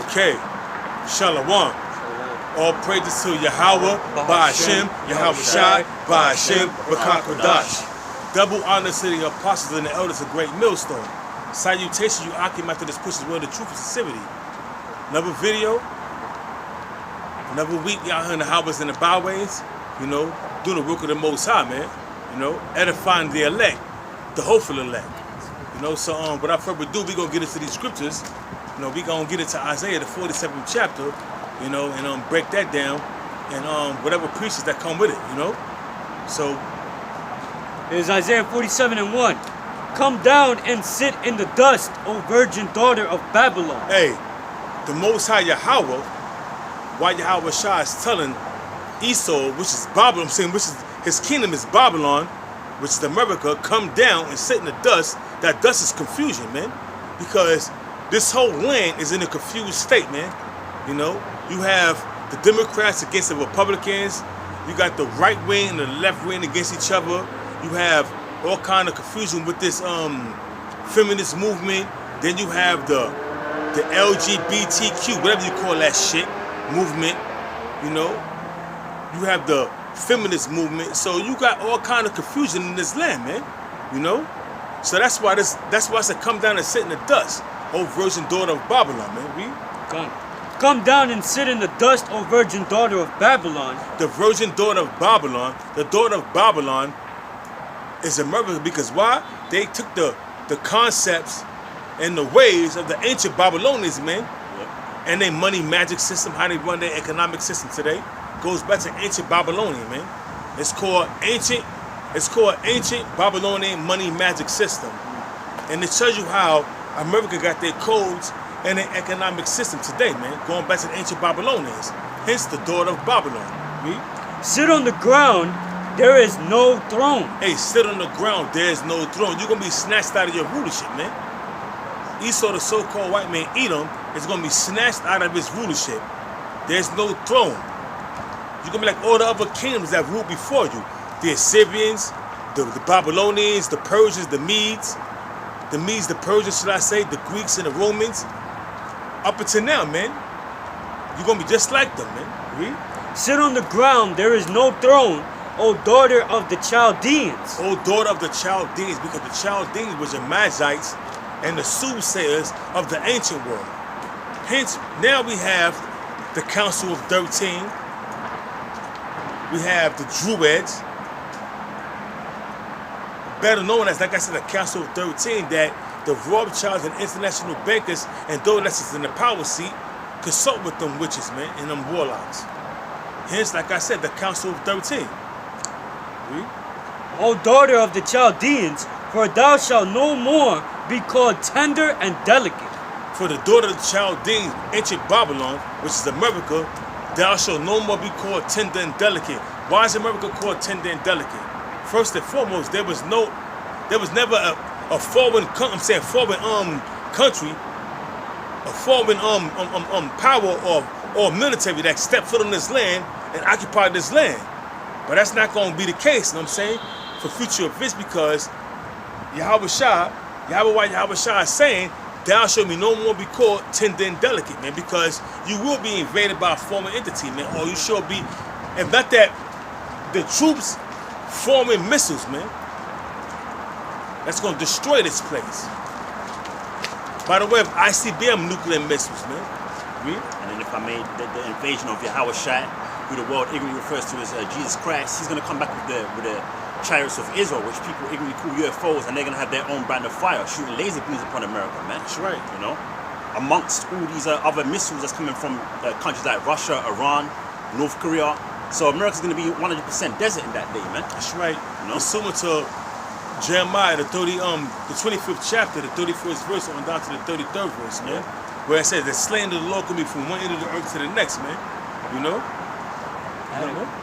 Okay, Shalom. All praises to Yahweh, Ba'ashem, Yahweh Shai, Ba'ashem, B'Kakodash. Double honor to the apostles and the elders of Great Millstone. Salutations, you Akim, after this pushes where the truth is sincerity. Another video, another week, y'all here in the highways and the byways, you know, doing the work of the Most High, man. You know, edifying the elect, the hopeful elect. You know, so without further ado, we gonna get into these scriptures. You know, we gonna get into Isaiah, the 47th chapter, you know, and break that down, and whatever preachers that come with it, you know. So it is Isaiah 47:1. Come down and sit in the dust, O virgin daughter of Babylon. Hey, the Most High Yahweh, why Yahweh Shah is telling Esau, which is Babylon, I'm saying, which is his kingdom is Babylon, which is America, come down and sit in the dust. That dust is confusion, man, because this whole land is in a confused state, man. You know, you have the Democrats against the Republicans. You got the right wing and the left wing against each other. You have all kind of confusion with this feminist movement. Then you have the LGBTQ, whatever you call that shit, movement. You know, you have the feminist movement. So you got all kind of confusion in this land, man. You know, so that's why it's a come down and sit in the dust, O virgin daughter of Babylon, man. Come down and sit in the dust, O virgin daughter of Babylon. The virgin daughter of Babylon, the daughter of Babylon, is America because why? They took the concepts and the ways of the ancient Babylonians, man. Yep. And their money magic system, how they run their economic system today, goes back to ancient Babylonian, man. It's called ancient Babylonian money magic system. And it tells you how America got their codes and their economic system today, man, going back to the ancient Babylonians. Hence the daughter of Babylon. Sit on the ground, there is no throne. Hey, sit on the ground, there is no throne. You're going to be snatched out of your rulership, man. Esau, the so-called white man, Edom, is going to be snatched out of his rulership. There's no throne. You're going to be like all the other kingdoms that ruled before you. The Assyrians, the Babylonians, the Persians, the Medes, the Persians, should I say, the Greeks and the Romans. Up until now, man, you're going to be just like them, man. Read. Sit on the ground, there is no throne, O daughter of the Chaldeans. O daughter of the Chaldeans, because the Chaldeans were the Magites and the soothsayers of the ancient world. Hence, now we have the Council of 13. We have the Druids, better known as, like I said, the Council of 13, that the Rothschilds and international bankers and those that's in the power seat consult with them witches, man, and them warlocks. Hence, like I said, the Council of 13. Read. O daughter of the Chaldeans, for thou shalt no more be called tender and delicate. For the daughter of the Chaldeans, ancient Babylon, which is America, thou shalt no more be called tender and delicate. Why is America called tender and delicate? First and foremost, there was never a foreign country, a foreign power or military that stepped foot on this land and occupied this land. But that's not going to be the case, you know what I'm saying, for future events, because Yahweh Shah is saying, thou shalt me no more be called tender and delicate, man, because you will be invaded by a foreign entity, man, or you shall be, if not that, the troops forming missiles, man, that's going to destroy this place. By the way, of ICBM nuclear missiles, man. Read. And then if I made the invasion of Yahweh Shai, who the world ignorantly refers to as Jesus Christ, he's going to come back with the chariots of Israel, which people ignorantly call UFOs, and they're going to have their own brand of fire, shooting laser beams upon America, man. That's right. You know, amongst all these other missiles that's coming from countries like Russia, Iran, North Korea. So America's going to be 100% desert in that day, man. That's right. You know? Assuming to Jeremiah, the 25th chapter, the 31st verse on down to the 33rd verse, man. Where it says the slaying of the Lord can be from one end of the earth to the next, man. You know?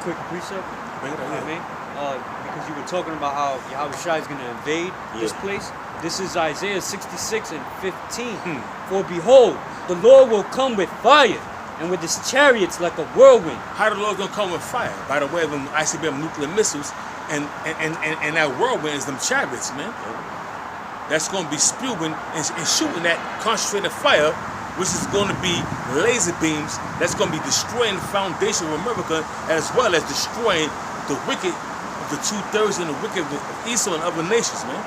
Quick precept. Bring it up, because you were talking about how Yahweh Shai is going to invade this place. This is Isaiah 66 and 15. For behold, the Lord will come with fire, and with his chariots like a whirlwind. How the Lord gonna come with fire? By the way of them ICBM nuclear missiles, and that whirlwind is them chariots, man. That's gonna be spewing and shooting that concentrated fire which is going to be laser beams that's going to be destroying the foundation of America, as well as destroying the wicked of the 2/3 and the wicked of Esau and other nations, man.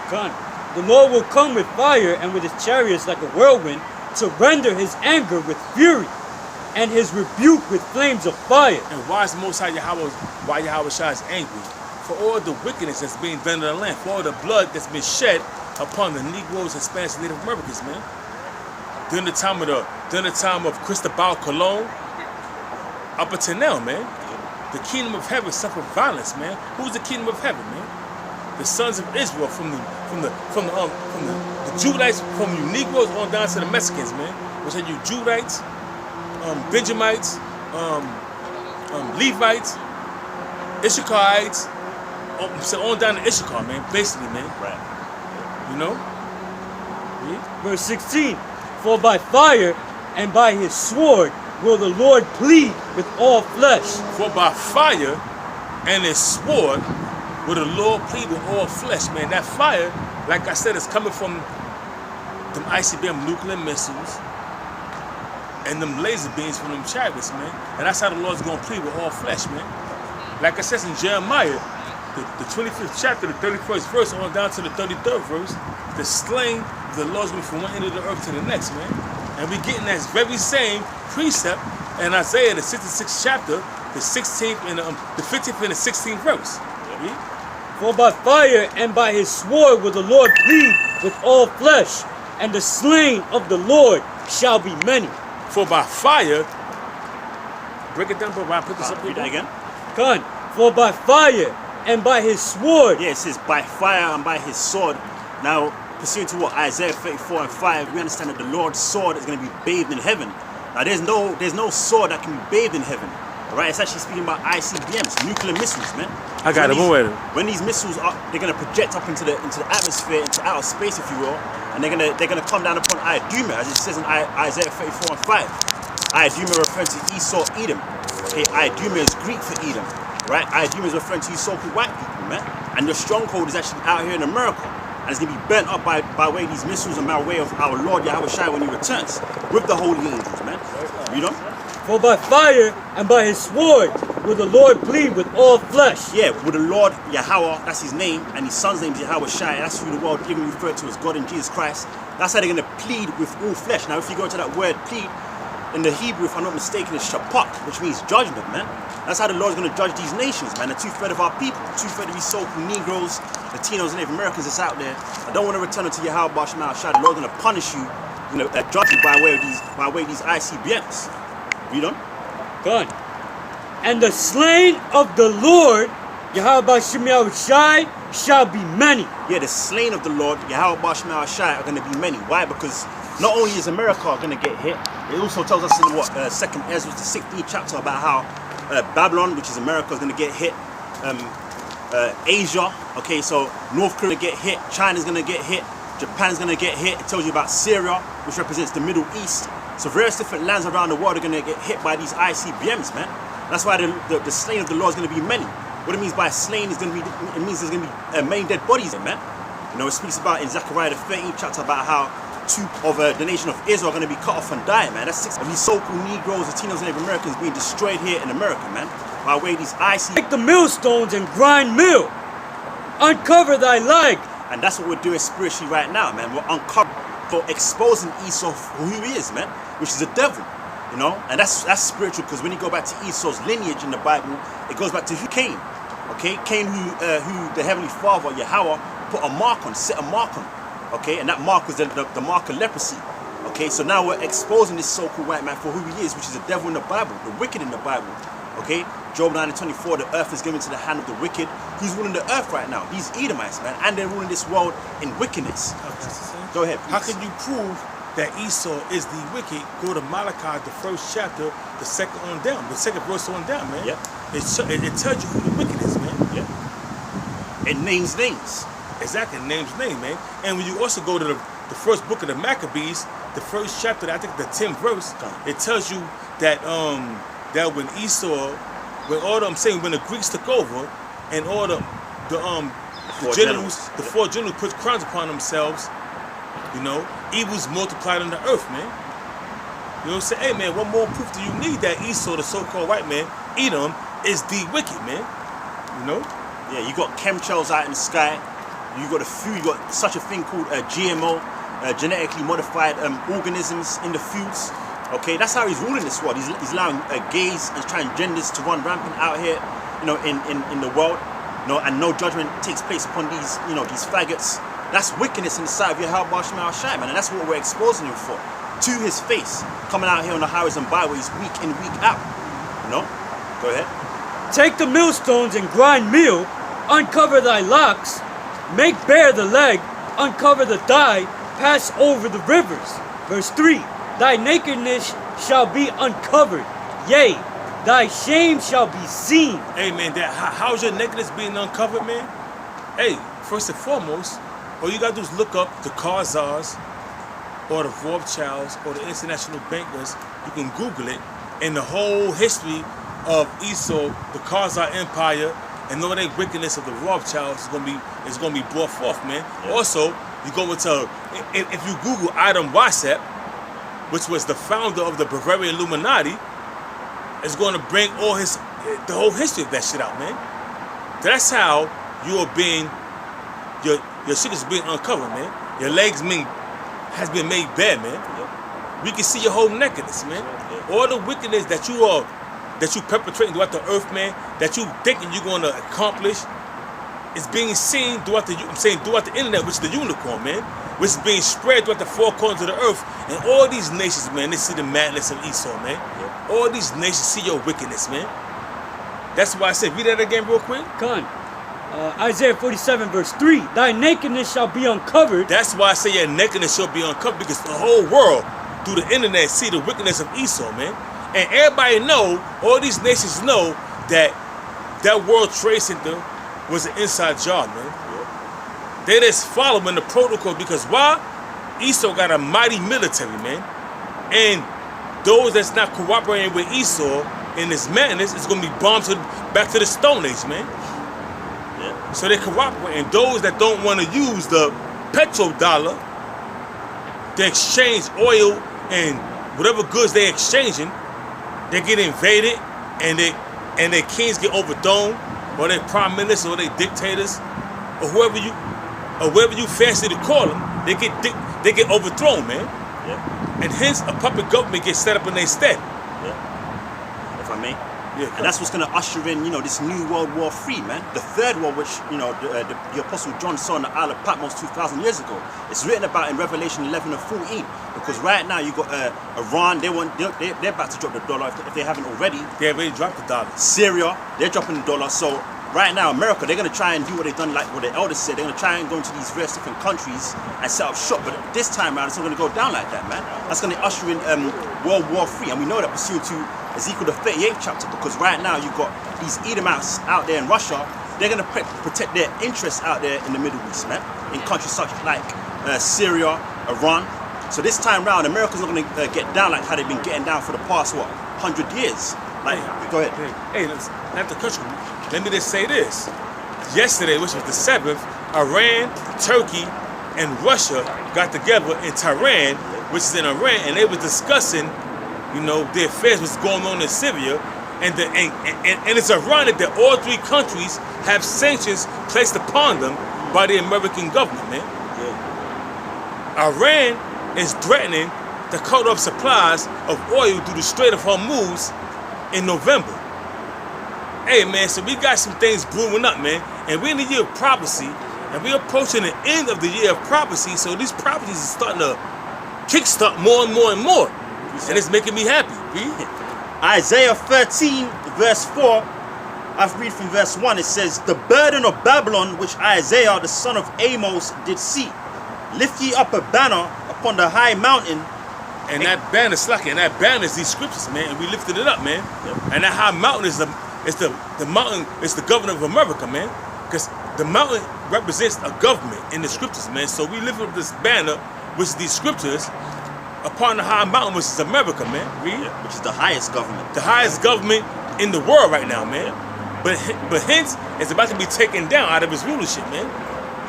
Con. The Lord will come with fire and with his chariots like a whirlwind to render his anger with fury and his rebuke with flames of fire. And why is the Most High Yahweh Shai is angry? For all the wickedness that's being done in the land, for all the blood that's been shed upon the Negroes, Hispanics, and Native Americans, man. During the time of Cristobal Colon, up until now, man. The kingdom of heaven suffered violence, man. Who's the kingdom of heaven, man? The sons of Israel, from the Judites, from you Negroes on down to the Mexicans, man. Which are you Judites, Benjamites, Levites, Issacharites, so on down to Issachar, man. Basically, man. Right. You know? Verse 16. For by fire and by his sword will the Lord plead with all flesh. For by fire and his sword will the Lord plead with all flesh, man. That fire, like I said, is coming from them ICBM nuclear missiles and them laser beams from them chariots, man. And that's how the Lord's going to plead with all flesh, man. Like I said in Jeremiah, the 25th chapter, the 31st verse, on down to the 33rd verse, the slaying of the Lord's going from one end of the earth to the next, man. And we're getting that very same precept in Isaiah, the 66th chapter, the 16th and the 15th and the 16th verse. For by fire and by his sword will the Lord plead with all flesh, and the slain of the Lord shall be many. For by fire, break it down, bro. Put this up here. Read that again. Con. For by fire and by his sword. Yeah, it says by fire and by his sword. Now, pursuant to what Isaiah 34 and 5, we understand that the Lord's sword is going to be bathed in heaven. Now, there's no sword that can be bathed in heaven. Alright, it's actually speaking about ICBMs, nuclear missiles, man. I got it. When these missiles are, they're gonna project up into the atmosphere, into outer space, if you will, and they're gonna come down upon Iduma, as it says in Isaiah 34 and 5. Iduma referring to Esau, Edom. Okay, Iduma is Greek for Edom, right? Iduma is referring to you so-called white people, man. And your stronghold is actually out here in America, and it's gonna be burnt up by way of these missiles and by way of our Lord Yahweh Shai when he returns with the holy angels, man. You know. For by fire and by his sword will the Lord plead with all flesh. Yeah, with the Lord Yahweh, that's his name, and his son's name is Yahweh Shai. That's who the world even referred to as God in Jesus Christ. That's how they're going to plead with all flesh. Now, if you go to that word plead, in the Hebrew, if I'm not mistaken, it's shapak, which means judgment, man. That's how the Lord's going to judge these nations, man. The 2/3 of our people, 2/3 of these so-called Negroes, Latinos, and Native Americans that's out there. I don't want to return it to Yahweh Bashmal Shai. The Lord's going to punish you, judge you by way of these ICBMs. Read on. Good. And the slain of the Lord, Yahweh Shai, shall be many. Yeah, the slain of the Lord, Yahweh Shai, are going to be many. Why? Because not only is America going to get hit, it also tells us in 2nd Ezra, the 16th chapter, about how Babylon, which is America, is going to get hit. Asia, okay, so North Korea get hit, China's going to get hit, Japan's going to get hit. It tells you about Syria, which represents the Middle East. So various different lands around the world are going to get hit by these ICBMs, man. That's why the slain of the Lord is going to be many. What it means by slain is going to be, it means there's going to be many dead bodies, man. It speaks about in Zechariah the 13th chapter about how two of the nation of Israel are going to be cut off and die, man. That's 6 of these so-called Negroes, Latinos, and Native Americans being destroyed here in America, man. By way of these ICBMs. Take the millstones and grind mill. Uncover thy leg. And that's what we're doing spiritually right now, man. We're uncovering, for exposing Esau for who he is, man, which is a devil, and that's spiritual, because when you go back to Esau's lineage in the Bible, it goes back to Cain, okay? Cain, who the Heavenly Father, Yahweh, put a mark on, set a mark on, okay? And that mark was the mark of leprosy, okay? So now we're exposing this so-called white man for who he is, which is the devil in the Bible, the wicked in the Bible, okay? Job 9:24, the earth is given to the hand of the wicked. Who's ruling the earth right now? These Edomites, man, and they're ruling this world in wickedness. Go ahead, please. How can you prove that Esau is the wicked? Go to Malachi, the 1st chapter, the 2nd on down, the 2nd verse on down, man. Yeah. It tells you who the wicked is, man. Yeah. It names names. Exactly, names name, man. And when you also go to the first book of the Maccabees, the 1st chapter, I think the 10th verse, it tells you that that when Esau, when the Greeks took over, and all the generals, the 4 generals put crowns upon themselves, evil's multiplied on the earth, man. You know what I'm saying? Hey, man, what more proof do you need that Esau, the so-called white man, Edom, is the wicked, man? You know? Yeah, you got chemtrails out in the sky. You got you got such a thing called GMO, genetically modified organisms in the foods. Okay, that's how he's ruling this world. He's allowing gays and transgenders to run rampant out here, you know, in the world. You know, and no judgment takes place upon these, you know, these faggots. That's wickedness in the sight of Yahweh Shema Shai, man, and that's what we're exposing him for. To his face, coming out here on the highways and byways week in, week out. You know? Go ahead. Take the millstones and grind meal, uncover thy locks, make bare the leg, uncover the thigh, pass over the rivers. Verse 3, thy nakedness shall be uncovered, yea, thy shame shall be seen. Hey, man, how's your nakedness being uncovered, man? Hey, first and foremost, all you gotta do is look up the Khazars, or the Rothschilds, or the international bankers. You can Google it, and the whole history of Esau, the Khazar Empire, and all that wickedness of the Rothschilds is gonna be brought forth, man. Yeah. Also, you go into, if you Google Adam Weishaupt, which was the founder of the Bavarian Illuminati, it's going to bring the whole history of that shit out, man. That's how you are being, your shit is being uncovered, man. Your legs has been made bare, man. Yeah. We can see your whole nakedness, man. Yeah. All the wickedness that you perpetrating throughout the earth, man, that you thinking you're going to accomplish, is being seen throughout the internet, which is the unicorn, man, which is being spread throughout the four corners of the earth. And all these nations, man, they see the madness of Esau, man. Yeah. All these nations see your wickedness, man. That's why I said, read that again real quick. Con. Isaiah 47 verse 3, thy nakedness shall be uncovered. That's why I say your nakedness shall be uncovered, because the whole world through the internet see the wickedness of Esau, man. And everybody know, all these nations know that World Trade Center was an inside job, man. Yeah. They just following the protocol, because why? Esau got a mighty military, man. And those that's not cooperating with Esau in this madness is going to be bombed back to the Stone Age, man. Yeah. So they cooperate. And those that don't want to use the petrodollar, they exchange oil and whatever goods they exchanging, they get invaded, and their kings get overthrown, or their prime ministers, or their dictators, or whoever you fancy to call them, they get overthrown, man. Yeah. And hence a puppet government gets set up in their stead. Yeah. If I may. Yeah, and that's what's going to usher in, you know, this new World War III, man. The third war, which, you know, the Apostle John saw on the Isle of Patmos 2,000 years ago. It's written about in Revelation 11 and 14. Because right now you got Iran, they're about to drop the dollar if they haven't already. They already dropped the dollar. Syria, they're dropping the dollar. So right now, America, they're going to try and do what they've done, like what the elders said. They're going to try and go into these various different countries and set up shop. But this time around, it's not going to go down like that, man. That's going to usher in World War III. And we know that pursuant to Ezekiel the 38th chapter, because right now you've got these Edomites out there in Russia. They're going to protect their interests out there in the Middle East, man, in countries such like Syria, Iran. So this time round, America's not going to get down like how they've been getting down for the past, 100 years. Like, go ahead. Hey, I have to cut you. Let me just say this. Yesterday, which was the 7th, Iran, Turkey, and Russia got together in Tehran, which is in Iran, and they were discussing, you know, the affairs what's going on in Syria, and it's ironic that all three countries have sanctions placed upon them by the American government, man. Yeah. Iran is threatening to cut off supplies of oil through the Strait of Hormuz in November. Hey, man, so we got some things brewing up, man, and we're in the year of prophecy, and we're approaching the end of the year of prophecy, so these prophecies are starting to kickstart more and more and more. And it's making me happy. Isaiah 13, verse 4, I've read from verse 1. It says, the burden of Babylon, which Isaiah, the son of Amos, did see. Lift ye up a banner upon the high mountain. And that banner, Slacky, and that banner is these scriptures, man. And we lifted it up, man. Yep. And that high mountain is the mountain, it's the governor of America, man. Because the mountain represents a government in the scriptures, man. So we lift up this banner, which is these scriptures, upon the high mountain, which is America, man. Read. Yeah, which is the highest government. The highest government in the world right now, man. Yeah. But hence, it's about to be taken down out of its rulership, man.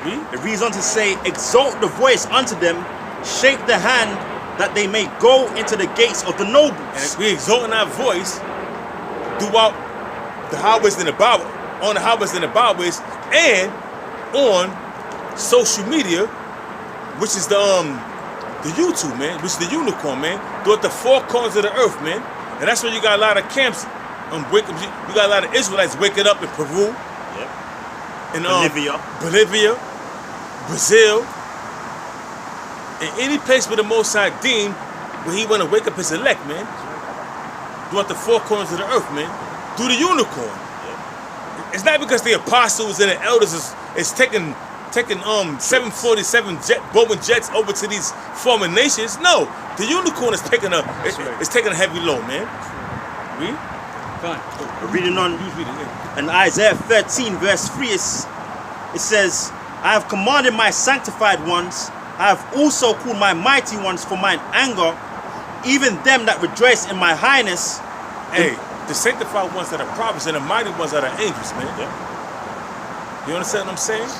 Read. It reads on to say, exalt the voice unto them, shake the hand that they may go into the gates of the nobles. And we exalting our voice throughout the highways and the byways, on the highways and the byways, and on social media, which is the YouTube, man, which is the unicorn, man, throughout the four corners of the earth, man. And that's where you got a lot of camps. You got a lot of Israelites waking up in Peru, in Bolivia, Brazil, and any place where the Most High deemed where He want to wake up His elect, man. Throughout the four corners of the earth, man, through the unicorn. It's not because the apostles and the elders is taking 747 Boeing jets over to these foreign nations. No, the unicorn is taking a heavy load, man. Read. Fine. Reading on in Isaiah 13 verse 3, it says, I have commanded my sanctified ones, I have also called my mighty ones for mine anger, even them that rejoice in my highness. Hey, the sanctified ones are the prophets and the mighty ones are the angels, man. You understand what I'm saying?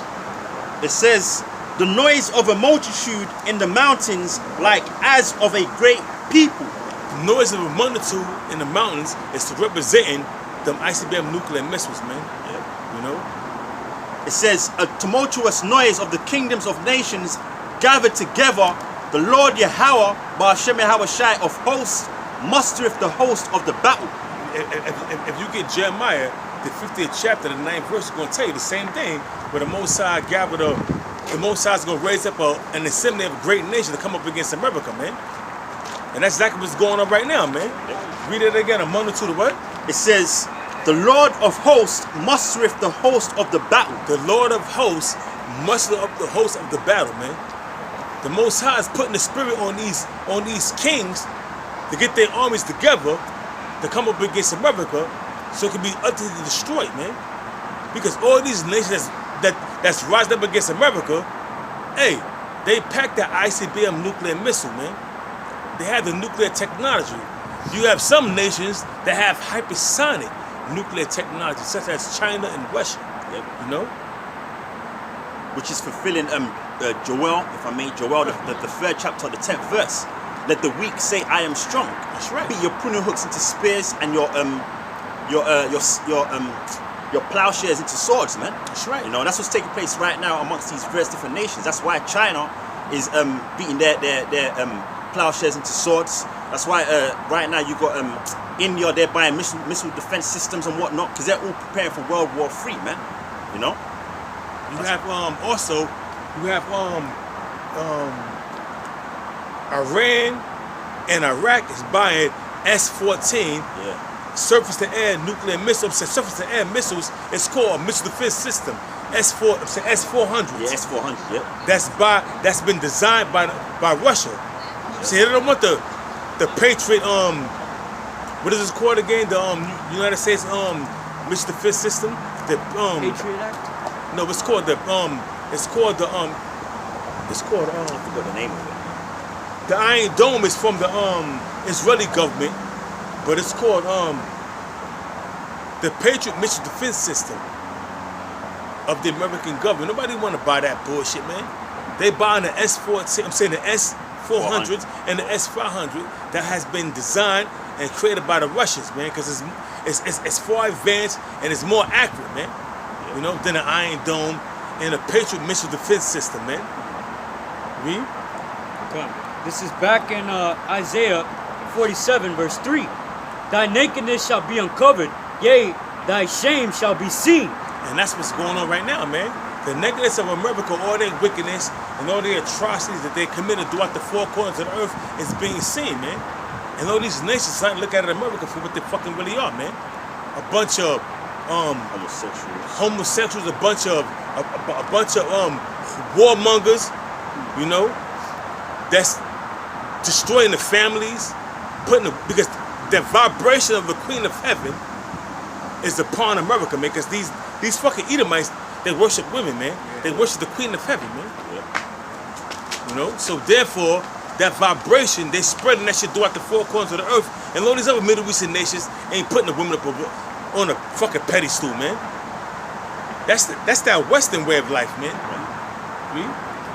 It says, the noise of a multitude in the mountains like as of a great people. The noise of a multitude in the mountains is to representing them ICBM nuclear missiles, man. You know? It says, a tumultuous noise of the kingdoms of nations gathered together. The Lord Yahweh, Ba'ashem Yahweh Shai of hosts, mustereth the host of the battle. If you get Jeremiah, the 50th chapter, the 9th verse is going to tell you the same thing, where the Most High the Most High is going to raise up an assembly of a great nation to come up against America, man. And that's exactly what's going on right now, man. Read it again, a multitude of what? It says, the Lord of hosts mustereth the host of the battle. The Lord of hosts muster up the host of the battle, man. The Most High is putting the spirit on these kings to get their armies together to come up against America so it can be utterly destroyed, man. Because all these nations that's rising up against America, hey, they packed the ICBM nuclear missile, man. They have the nuclear technology. You have some nations that have hypersonic nuclear technology, such as China and Russia. You know? Which is fulfilling Joel, if I may, Joel, the 3rd chapter, the 10th verse. Let the weak say, I am strong. That's right. Beat your pruning hooks into spears and your plowshares into swords, man. That's right. You know, that's what's taking place right now amongst these various different nations. That's why China is beating their plowshares into swords. That's why right now you got India, they're buying missile defense systems and whatnot, because they're all preparing for World War III, man. You know? You have Iran and Iraq is buying S-14 surface-to-air nuclear missiles. Surface-to-air missiles is called a missile defense system. S-400. Yeah, S-400. Yeah. That's been designed by Russia. See, they don't want the Patriot. What is this called again? The United States missile defense system. The Patriot Act. No, it's called I forgot the name of it. The Iron Dome is from the Israeli government, but it's called the Patriot Missile Defense System of the American government. Nobody want to buy that bullshit, man. They buying the S-14. I'm saying the S-400s and the S-500 that has been designed and created by the Russians, man, because it's far advanced and it's more accurate, man. You know, than the Iron Dome and the Patriot Missile Defense System, man. Read. Okay. This is back in Isaiah 47, verse 3. Thy nakedness shall be uncovered, yea, thy shame shall be seen. And that's what's going on right now, man. The nakedness of America, all their wickedness and all their atrocities that they committed throughout the four corners of the earth is being seen, man. And all these nations starting to look at America for what they fucking really are, man. A bunch of homosexuals, a bunch of warmongers, you know, that's destroying the families, because the vibration of the Queen of Heaven is upon America, man. Because these fucking Edomites, they worship women, man. They worship the Queen of Heaven, man. You know, so therefore, that vibration, they spreading that shit throughout the four corners of the earth, and all these other Middle Eastern nations ain't putting the women up on a fucking pedestal, man. That's that Western way of life, man.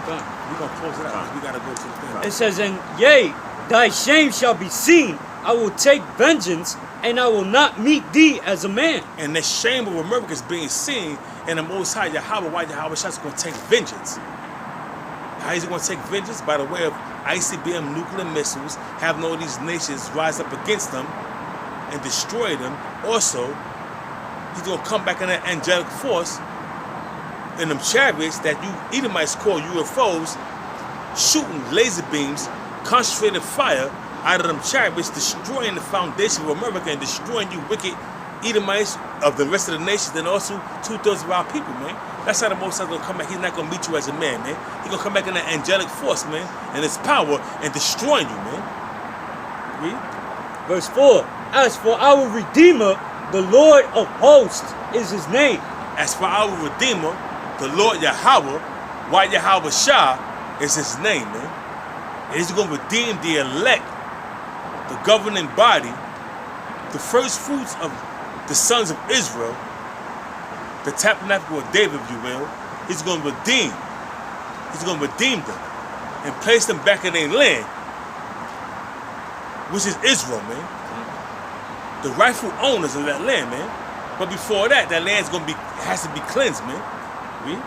Done. We're going to close it out. We got to go to the thing. It says, and yea, thy shame shall be seen. I will take vengeance, and I will not meet thee as a man. And the shame of America is being seen, and the Most High Yahweh, why Yahweh Shai is going to take vengeance. How is he going to take vengeance? By the way of ICBM nuclear missiles, having all these nations rise up against them and destroy them. Also, he's going to come back in that angelic force in them chariots that you Edomites call UFOs, shooting laser beams, concentrated fire out of them chariots, destroying the foundation of America and destroying you wicked Edomites of the rest of the nations, and also 2/3 of our people, man. That's how the Most High is going to come back. He's not going to meet you as a man, man. He's going to come back in that angelic force, man, and his power, and destroying you, man. Read. Verse 4, as for our Redeemer, the Lord of hosts is his name. As for our Redeemer, the Lord Yahweh, why Yahweh Shah is his name, man. And he's going to redeem the elect, the governing body, the first fruits of the sons of Israel, the tabernacle of David, if you will. He's going to redeem. He's going to redeem them and place them back in their land, which is Israel, man. The rightful owners of that land, man. But before that, that land's has to be cleansed, man. Read.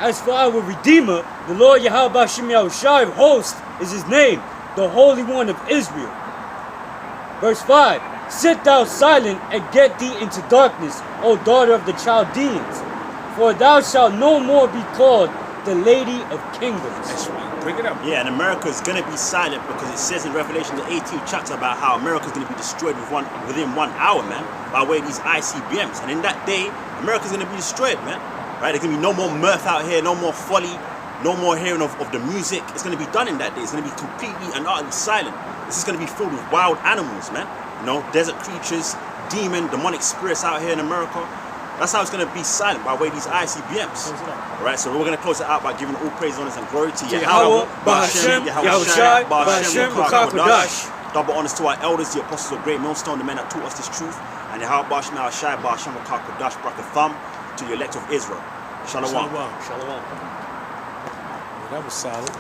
As for our Redeemer, the Lord Yahweh Hashem Yahushai of hosts is his name, the Holy One of Israel. Verse 5, sit thou silent and get thee into darkness, O daughter of the Chaldeans, for thou shalt no more be called the Lady of Kingdoms. That's right. Bring it up. Yeah, and America is going to be silent because it says in Revelation, the 18th chapter, about how America is going to be destroyed within 1 hour, man, by way of these ICBMs. And in that day, America is going to be destroyed, man. Right? There's going to be no more mirth out here, no more folly, no more hearing of the music. It's going to be done in that day. It's going to be completely and utterly silent. This is going to be filled with wild animals, man. You know, desert creatures, demonic spirits out here in America. That's how it's going to be silent, by way of these ICBMs. Alright, so we're going to close it out by giving all praise, honors, and glory to Yahweh, Ba'ashem, Yahushai, Ba'ashem, Ba'akadosh. Double honors to our elders, the apostles of Great Millstone, the men that taught us this truth. And Yahweh, Ba'ashem, Yahushai, Ba'ashem, Ba'akadosh, Ba'akatham, to the elect of Israel. Shalom. Shalom. Shalom. Yeah, that was solid.